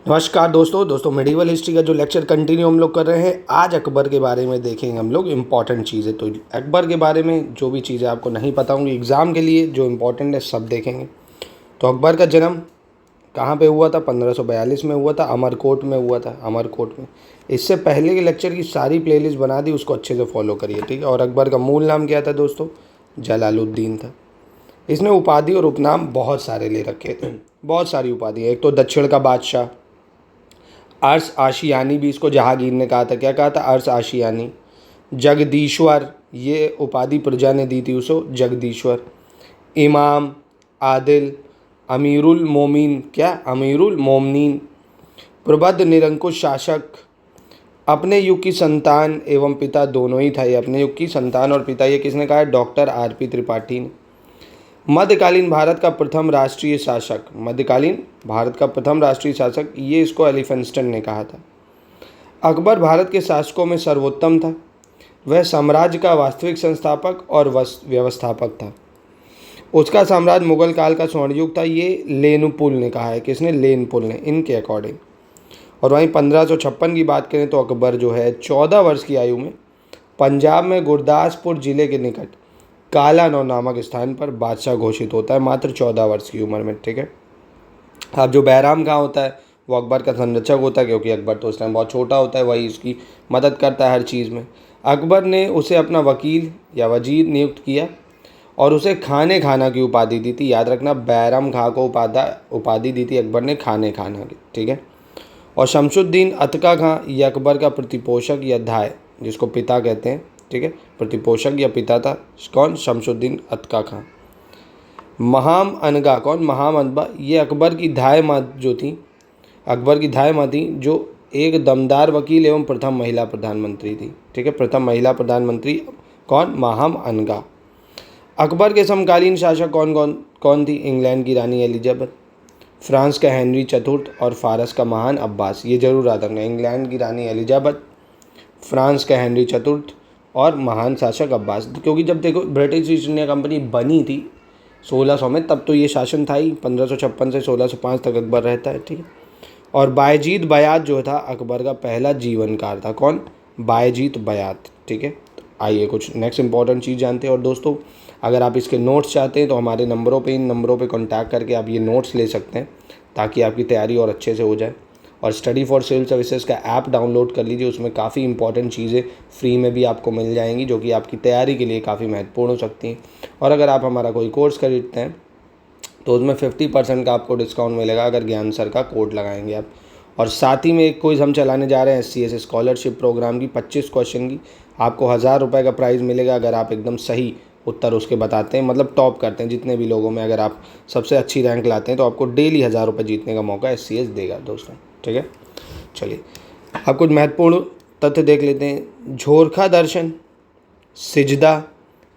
नमस्कार दोस्तों medieval history का जो लेक्चर कंटिन्यू हम लोग कर रहे हैं। आज अकबर के बारे में देखेंगे हम लोग इम्पॉर्टेंट चीज़ें। तो अकबर के बारे में जो भी चीज़ें आपको नहीं पता होंगी एग्ज़ाम के लिए जो इम्पोर्टेंट है सब देखेंगे। तो अकबर का जन्म कहाँ पे हुआ था? 1542 में हुआ था, अमरकोट में हुआ था, अमरकोट में। इससे पहले के लेक्चर की सारी प्लेलिस्ट बना दी, उसको अच्छे से फॉलो करिए, ठीक है। और अकबर का मूल नाम क्या था दोस्तों? जलालुद्दीन था। इसने उपाधि और उपनाम बहुत सारे ले रखे थे, बहुत सारी उपाधि। एक तो दक्षिण का बादशाह, अर्श आशियानी भी इसको जहांगीर ने कहा था। क्या कहा था? अर्श आशियानी। जगदीश्वर, ये उपाधि प्रजा ने दी थी उसको, जगदीश्वर। इमाम, आदिल, अमीरुल मोमिन, क्या? अमीरुल मोमिनीन। प्रबुद्ध निरंकुश शासक, अपने युग की संतान एवं पिता दोनों ही था। ये अपने युग की संतान और पिता, ये किसने कहा है? Doctor RP. त्रिपाठी ने। मध्यकालीन भारत का प्रथम राष्ट्रीय शासक, मध्यकालीन भारत का प्रथम राष्ट्रीय शासक, ये इसको एलिफिंस्टन ने कहा था। अकबर भारत के शासकों में सर्वोत्तम था। वह साम्राज्य का वास्तविक संस्थापक और व्यवस्थापक था। उसका साम्राज्य मुगल काल का स्वर्ण युग था, ये लेनपुल ने कहा है। किसने? लेनपुल ने, इनके अकॉर्डिंग। और वहीं 1556 की बात करें तो अकबर जो है 14 वर्ष की आयु में पंजाब में गुरदासपुर जिले के निकट कालानौ नामक स्थान पर बादशाह घोषित होता है, मात्र 14 वर्ष की उम्र में, ठीक है। अब जो बैराम खां होता है वो अकबर का संरक्षक होता है, क्योंकि अकबर तो उस टाइम बहुत छोटा होता है, वही उसकी मदद करता है हर चीज़ में। अकबर ने उसे अपना वकील या वजीर नियुक्त किया और उसे खाने खाना की उपाधि दी थी। याद रखना, बैराम खां को उपाधि दी थी अकबर ने खाने खाना की, ठीक है। और शमशुद्दीन अतका खां, ये अकबर का प्रतिपोषक या धाय, जिसको पिता कहते हैं, ठीक है, प्रतिपोषक या पिता था। कौन? शमशुद्दीन अतका खां। महाम अनगा, कौन? महाम अनबा, ये अकबर की धाय माँ जो थी, अकबर की धाय माँ थी, जो एक दमदार वकील एवं प्रथम महिला प्रधानमंत्री थी, ठीक है। प्रथम महिला प्रधानमंत्री कौन? महाम अनगा। अकबर के समकालीन शासक कौन थी? इंग्लैंड की रानी एलिजाबेथ, फ्रांस का हेनरी चतुर्थ और फारस का महान अब्बास। ये जरूर याद रखना, इंग्लैंड की रानी एलिजाबेथ, फ्रांस का हेनरी चतुर्थ और महान शासक अब्बास। क्योंकि जब देखो ब्रिटिश ईस्ट इंडिया कंपनी बनी थी 1600 में, तब तो ये शासन था ही। 1556 से 1605 तक अकबर रहता है, ठीक है। और बायजीत बयात जो था अकबर का पहला जीवनकार था। कौन? बायजीत बयात, ठीक है। तो आइए कुछ नेक्स्ट इंपॉर्टेंट चीज़ जानते हैं। और दोस्तों अगर आप इसके नोट्स चाहते हैं तो हमारे नंबरों पे, इन नंबरों पे कांटेक्ट करके आप ये नोट्स ले सकते हैं, ताकि आपकी तैयारी और अच्छे से हो जाए। और स्टडी फॉर सिविल सर्विसेज का ऐप डाउनलोड कर लीजिए, उसमें काफ़ी इंपॉर्टेंट चीज़ें फ्री में भी आपको मिल जाएंगी, जो कि आपकी तैयारी के लिए काफ़ी महत्वपूर्ण हो सकती हैं। और अगर आप हमारा कोई कोर्स खरीदते हैं तो उसमें 50% का आपको डिस्काउंट मिलेगा, अगर ज्ञान सर का कोड लगाएंगे आप। और साथ ही में एक क्विज़ हम चलाने जा रहे हैं SCS स्कॉलरशिप प्रोग्राम की, 25 क्वेश्चन की। आपको 1000 रुपये का प्राइज़ मिलेगा अगर आप एकदम सही उत्तर उसके बताते हैं, मतलब टॉप करते हैं जितने भी लोगों में। अगर आप सबसे अच्छी रैंक लाते हैं तो आपको डेली 1000 रुपये जीतने का मौका SCS देगा दोस्तों, ठीक है। चलिए अब कुछ महत्वपूर्ण तथ्य देख लेते हैं। झोरखा दर्शन, सिजदा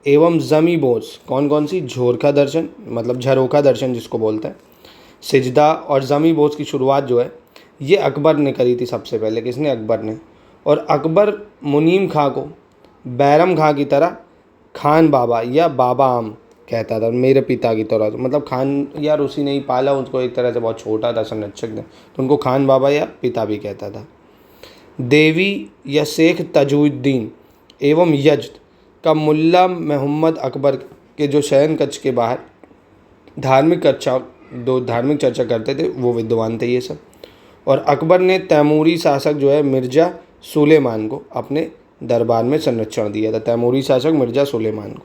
एवं जमी बोझ, कौन कौन सी? झोरखा दर्शन मतलब झरोखा दर्शन जिसको बोलते हैं, सिजदा और जमी बोझ की शुरुआत जो है ये अकबर ने करी थी सबसे पहले। किसने? अकबर ने। और अकबर मुनीम खां को बैरम खां की तरह खान बाबा या बाबा आम कहता था, मेरे पिता की तरह। मतलब खान यार उसी ने ही पाला उसको, एक तरह से बहुत छोटा था, संरक्षक ने, तो उनको खान बाबा या पिता भी कहता था। देवी या शेख तजुद्दीन एवं यजद का मुल्ला मोहम्मद अकबर के जो शयन कक्ष के बाहर धार्मिक चर्चा करते थे, वो विद्वान थे ये सब। और अकबर ने तैमूरी शासक जो है मिर्ज़ा सुलेमान को अपने दरबार में संरक्षण दिया था। तैमूरी शासक मिर्ज़ा सुलेमान को।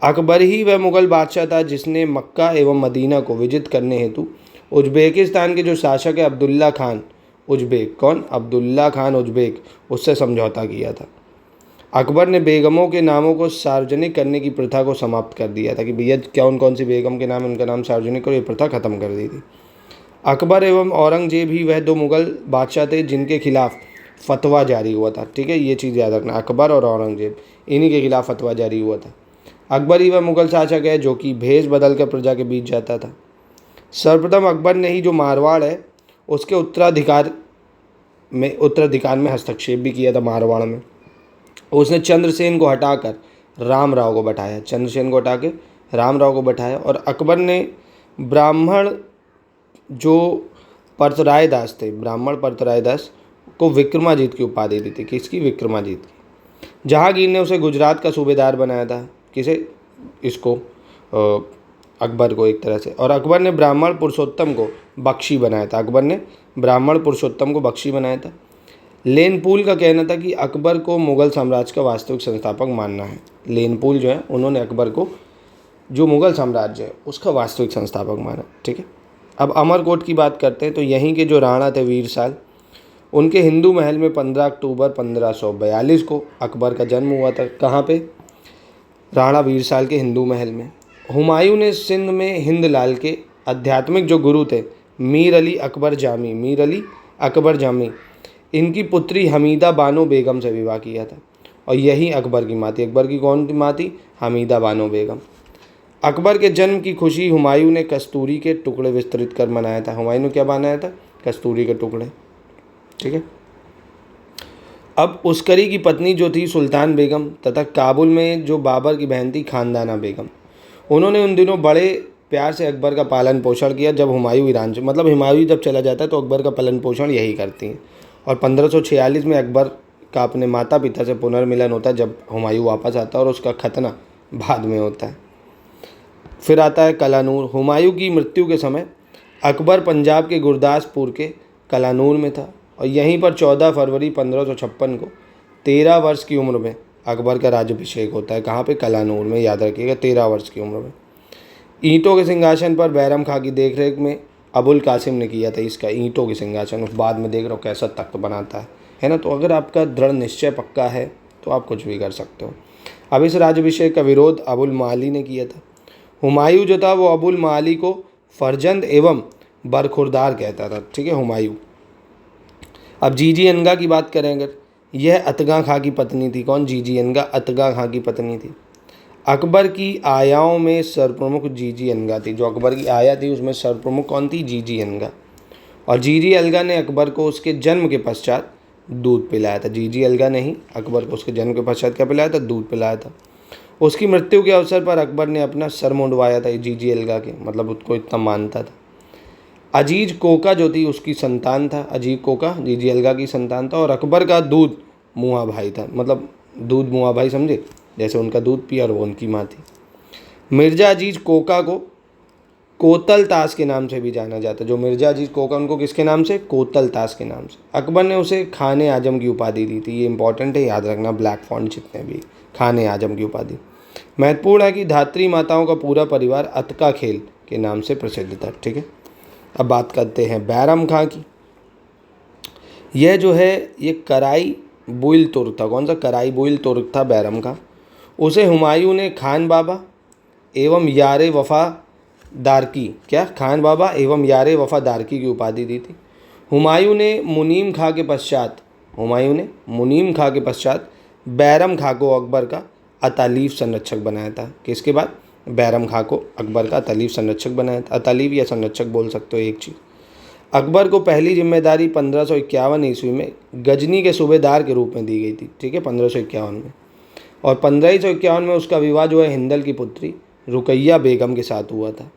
अकबर ही वह मुग़ल बादशाह था जिसने मक्का एवं मदीना को विजित करने हेतु उज़्बेकिस्तान के जो शासक है अब्दुल्ला खान उज़्बेक, कौन? अब्दुल्ला खान उज़्बेक, उससे समझौता किया था। अकबर ने बेगमों के नामों को सार्वजनिक करने की प्रथा को समाप्त कर दिया था, कि भैया कौन कौन सी बेगम के नाम, उनका नाम सार्वजनिक करो, ये प्रथा खत्म कर दी थी। अकबर एवं औरंगजेब ही वह दो मुग़ल बादशाह थे जिनके खिलाफ फतवा जारी हुआ था, ठीक है। ये चीज़ याद रखना, अकबर और औरंगजेब, इन्हीं के खिलाफ फतवा जारी हुआ था। अकबर ही वह मुग़ल शासक है जो कि भेष बदल कर प्रजा के बीच जाता था। सर्वप्रथम अकबर ने ही जो मारवाड़ है उसके उत्तराधिकार में हस्तक्षेप भी किया था। मारवाड़ में उसने चंद्रसेन को हटाकर राम राव को बैठाया, चंद्रसेन को हटा के राम राव को बैठाया। और अकबर ने ब्राह्मण जो परतरायदास थे, ब्राह्मण परतरायदास को विक्रमाजीत की उपाधि दी थी। किसकी? विक्रमाजीत की। जहांगीर ने उसे गुजरात का सूबेदार बनाया था। किसे? इसको अकबर को एक तरह से। और अकबर ने ब्राह्मण पुरुषोत्तम को बख्शी बनाया था। अकबर ने ब्राह्मण पुरुषोत्तम को बख्शी बनाया था। लेनपूल का कहना था कि अकबर को मुग़ल साम्राज्य का वास्तविक संस्थापक मानना है। लेनपूल जो है उन्होंने अकबर को जो मुग़ल साम्राज्य है उसका वास्तविक संस्थापक माना। ठीक है। अब अमरकोट की बात करते हैं तो यहीं के जो राणा थे वीरसाल, उनके हिंदू महल में 15 अक्टूबर 1542 को अकबर का जन्म हुआ था। कहाँ पे? राणा वीरसाल के हिंदू महल में। हुमायूं ने सिंध में हिंदलाल के आध्यात्मिक जो गुरु थे मीर अली अकबर जामी, इनकी पुत्री हमीदा बानो बेगम से विवाह किया था। और यही अकबर की माँ थी। अकबर की कौन सी माँ थी? हमीदा बानो बेगम। अकबर के जन्म की खुशी हुमायूं ने कस्तूरी के टुकड़े विस्तृत कर मनाया था। हुमायूं ने क्या बनाया था? कस्तूरी के टुकड़े। ठीक है। अब उस्करी की पत्नी जो थी सुल्तान बेगम तथा काबुल में जो बाबर की बहन थी खानदाना बेगम, उन्होंने उन दिनों बड़े प्यार से अकबर का पालन पोषण किया। जब हुमायूं ईरान से, मतलब हुमायूं जब चला जाता है तो अकबर का पालन पोषण यही करती हैं। और 1546 में अकबर का अपने माता पिता से पुनर्मिलन होता है जब हुमायूं वापस आता है, और उसका खतना बाद में होता है। फिर आता है कलानूर। हुमायूं की मृत्यु के समय अकबर पंजाब के गुरदासपुर के कलानूर में था, और यहीं पर 14 फरवरी 1556 को 13 वर्ष की उम्र में अकबर का राज्याभिषेक होता है। कहाँ पे? कलानूर में। याद रखिएगा, 13 वर्ष की उम्र में। ईंटों के सिंहासन पर बैरम खां की देखरेख में अबुल कासिम ने किया था इसका ईंटों के सिंहासन। उस बाद में देख रहा हूँ कैसा तख्त बनाता है ना। तो अगर आपका दृढ़ निश्चय पक्का है तो आप कुछ भी कर सकते हो। अब इस राज्याभिषेक का विरोध अबुल माली ने किया था। हुमायूं जो था वो अबुल माली को फरजंद एवं बरखुरदार कहता था। ठीक है, हुमायूं। अब जीजी अनगा की बात करें अगर, यह अतगा खां की पत्नी थी। कौन? जीजी अनगा अतगा खां की पत्नी थी। अकबर की आयाओं में सरप्रमुख जीजी अनगा थी। जो अकबर की आया थी उसमें सरप्रमुख कौन थी? जीजी अनगा। और जीजी अलगा ने अकबर को उसके जन्म के पश्चात दूध पिलाया था। जीजी अलगा ने ही अकबर को उसके जन्म के पश्चात क्या पिलाया था? दूध पिलाया था। उसकी मृत्यु के अवसर पर अकबर ने अपना सर मुंडवाया था जीजी अलगा के, मतलब उसको इतना मानता था। अजीज कोका जो थी उसकी संतान था। अजीज कोका जीजी अलगा की संतान था। और अकबर का दूध मुआ भाई था, मतलब दूध मुआ भाई समझे, जैसे उनका दूध पिया और वो उनकी माँ थी। मिर्जा अजीज कोका को कोतल ताश के नाम से भी जाना जाता है। जो मिर्जा अजीज कोका, उनको किसके नाम से? कोतल ताश के नाम से। अकबर ने उसे खाने आजम की उपाधि दी थी। ये इंपॉर्टेंट है, याद रखना, ब्लैक फॉन्ट जितने भी, खाने आजम की उपाधि। महत्वपूर्ण है कि धात्री माताओं का पूरा परिवार अतका खेल के नाम से प्रसिद्ध था। ठीक है। अब बात करते हैं बैरम खां की। यह जो है ये कराई बुइल तुर्क था। कौन सा? कराई बुइल तुर्क था बैरम खां। उसे हुमायूं ने खान बाबा एवं यारे वफादार की, क्या? खान बाबा एवं यारे वफादार की उपाधि दी थी। हुमायूं ने मुनीम खां के पश्चात बैरम खां को अकबर का अतालीफ संरक्षक बनाया था। किसके बाद? बैरम खां को अकबर का अतालीफ संरक्षक बनाया था। अतालीफ या संरक्षक बोल सकते हो, एक चीज़। अकबर को पहली जिम्मेदारी 1551 ईस्वी में गजनी के सूबेदार के रूप में दी गई थी। ठीक है, 1551 में। और 1551 में उसका विवाह जो है हिंदल की पुत्री रुकैया बेगम के साथ हुआ था।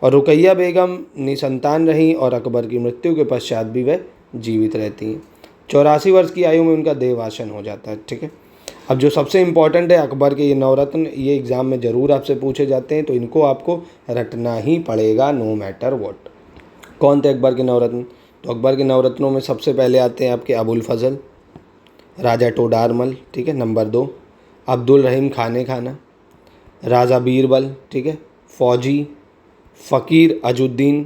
और रुकैया बेगम निसंतान रहीं और अकबर की मृत्यु के पश्चात भी वह जीवित रहती हैं। 84 वर्ष की आयु में उनका देहावसान हो जाता है। ठीक है। अब जो सबसे इम्पॉर्टेंट है अकबर के ये नवरत्न, ये एग्ज़ाम में ज़रूर आपसे पूछे जाते हैं, तो इनको आपको रटना ही पड़ेगा, नो मैटर व्हाट। कौन थे अकबर के नवरत्न? तो अकबर के नवरत्नों में सबसे पहले आते हैं आपके अबुल फजल, राजा टोडारमल। ठीक है, नंबर 2 अब्दुल रहीम खाना, राजा बीरबल। ठीक है, फौजी फ़कीर अजुद्दीन,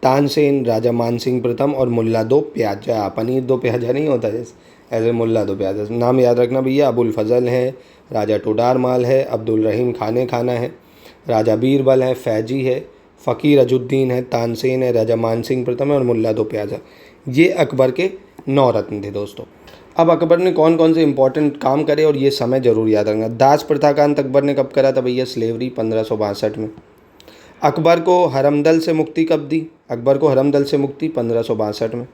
तानसेन, राजा मानसिंह प्रथम और मुल्ला दो प्याजा। पनीर दो प्याजा नहीं होता जैसे, ऐसे मुल्ला दो प्याजा। नाम याद रखना भैया, अबुल फजल है, राजा टोडारमाल है, अब्दुल रहीम खाना है, राजा बीरबल है, फैजी है, फ़कीर अजुद्दीन है, तानसेन है, राजा मानसिंह प्रथम है और मुल्ला दो प्याजा। ये अकबर के 9 रत्न थे दोस्तों। अब अकबर ने कौन कौन से इंपॉर्टेंट काम करे और ये समय जरूर याद रखना। दास प्रथा का अंत अकबर ने कब करा था भैया? स्लेवरी 1562 में। अकबर को हरमदल से मुक्ति कब दी? अकबर को हरमदल से मुक्ति 1562 में।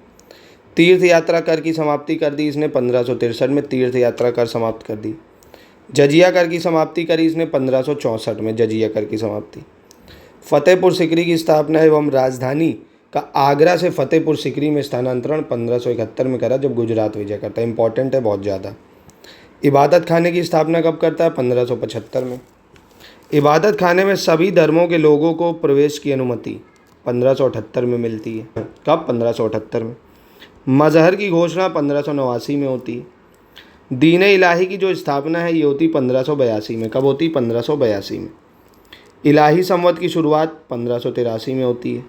तीर्थ यात्रा कर की समाप्ति कर दी इसने 1563 में, तीर्थ यात्रा कर समाप्त कर दी। जजिया कर की समाप्ति करी इसने 1564 में, जजिया कर की समाप्ति। फतेहपुर सिकरी की स्थापना एवं राजधानी का आगरा से फतेहपुर सिकरी में स्थानांतरण 1571 में करा जब गुजरात विजय करता है। इंपॉर्टेंट है बहुत ज़्यादा। इबादत खाने की स्थापना कब करता है? 1575 में। इबादत खाने में सभी धर्मों के लोगों को प्रवेश की अनुमति 1578 में मिलती है। कब? 1578 में। मजहर की घोषणा 1589 में होती है। दीन इलाही की जो स्थापना है ये होती 1582 में। कब होती? 1582 में। इलाही संवत की शुरुआत 1583 में होती है।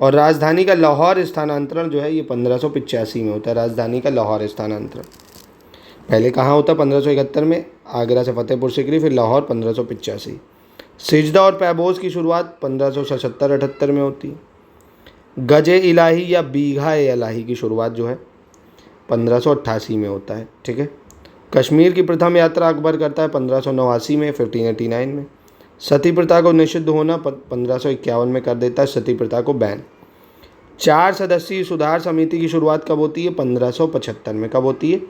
और राजधानी का लाहौर स्थानांतरण जो है ये 1585 में होता है। राजधानी का लाहौर स्थानांतरण पहले कहाँ होता? 1571 में आगरा से फतेहपुर सिकरी, फिर लाहौर 1585। सिजदा और पैबोस की शुरुआत 1577-78 में होती है। गजे इलाही या बीघा इलाही की शुरुआत जो है 1588 में होता है। ठीक है। कश्मीर की प्रथम यात्रा अकबर करता है 1589 में, 1589 में। सती प्रथा को निषिद्ध होना 1551 में कर देता है सती प्रथा को बैन। 4 सदस्यीय सुधार समिति की शुरुआत कब होती है? 1575 में। कब होती है?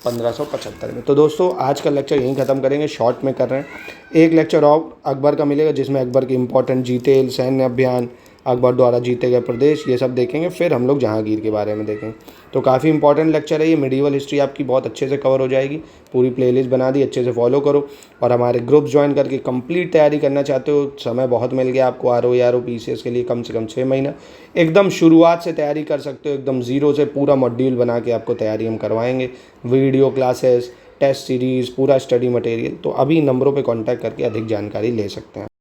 1575 में। तो दोस्तों आज का लेक्चर यहीं ख़त्म करेंगे, शॉर्ट में कर रहे हैं। एक लेक्चर और अकबर का मिलेगा जिसमें अकबर के इंपॉर्टेंट जीते, सैन्य अभियान, अकबर द्वारा जीते गए प्रदेश, ये सब देखेंगे। फिर हम लोग जहांगीर के बारे में देखेंगे। तो काफ़ी इंपॉर्टेंट लेक्चर है ये। मिडीवल हिस्ट्री आपकी बहुत अच्छे से कवर हो जाएगी। पूरी प्लेलिस्ट बना दी, अच्छे से फॉलो करो। और हमारे ग्रुप ज्वाइन करके कंप्लीट तैयारी करना चाहते हो, समय बहुत मिल गया आपको RO PCS के लिए, कम से कम 6 महीना एकदम शुरुआत से तैयारी कर सकते हो। एकदम ज़ीरो से पूरा मॉड्यूल बना के आपको तैयारी हम करवाएंगे। वीडियो क्लासेस, टेस्ट सीरीज़, पूरा स्टडी मटेरियल। तो अभी नंबरों पे कांटेक्ट करके अधिक जानकारी ले सकते हैं।